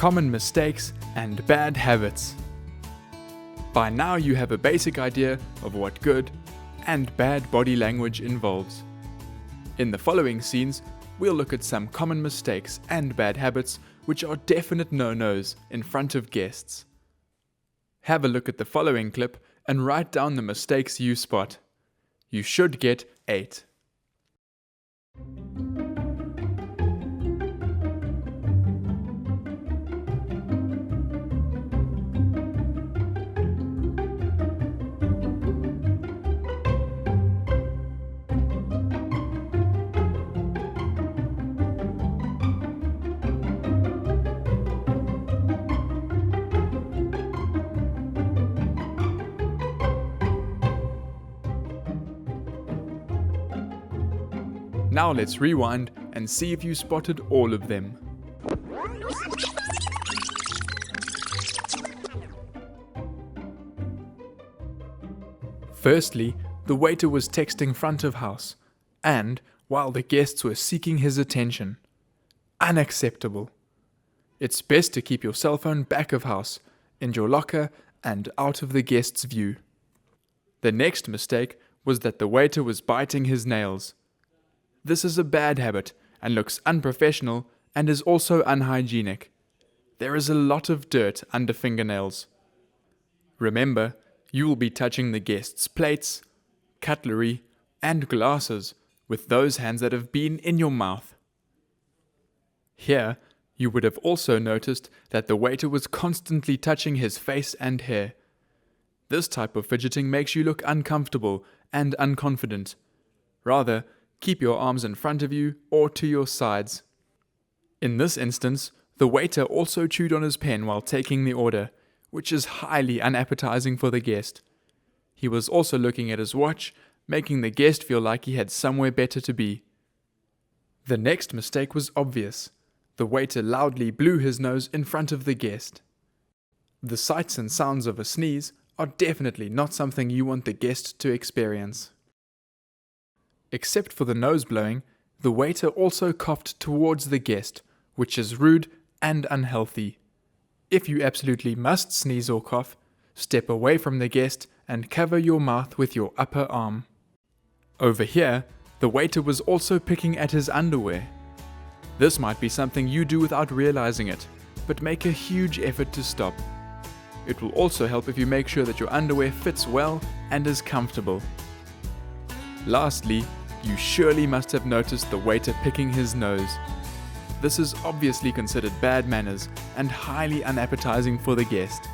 Common mistakes and bad habits. By now you have a basic idea of what good and bad body language involves. In the following scenes, we'll look at some common mistakes and bad habits which are definite no-nos in front of guests. Have a look at the following clip and write down the mistakes you spot. You should get 8. Now let's rewind and see if you spotted all of them. Firstly, the waiter was texting front of house, and while the guests were seeking his attention. Unacceptable. It's best to keep your cell phone back of house, in your locker, and out of the guest's view. The next mistake was that the waiter was biting his nails. This is a bad habit and looks unprofessional and is also unhygienic. There is a lot of dirt under fingernails. Remember, you will be touching the guests' plates, cutlery, and glasses with those hands that have been in your mouth. Here, you would have also noticed that the waiter was constantly touching his face and hair. This type of fidgeting makes you look uncomfortable and unconfident. Rather, keep your arms in front of you or to your sides. In this instance, the waiter also chewed on his pen while taking the order, which is highly unappetizing for the guest. He was also looking at his watch, making the guest feel like he had somewhere better to be. The next mistake was obvious. The waiter loudly blew his nose in front of the guest. The sights and sounds of a sneeze are definitely not something you want the guest to experience. Except for the nose blowing, the waiter also coughed towards the guest, which is rude and unhealthy. If you absolutely must sneeze or cough, step away from the guest and cover your mouth with your upper arm. Over here, the waiter was also picking at his underwear. This might be something you do without realizing it, but make a huge effort to stop. It will also help if you make sure that your underwear fits well and is comfortable. Lastly, you surely must have noticed the waiter picking his nose. This is obviously considered bad manners and highly unappetizing for the guest.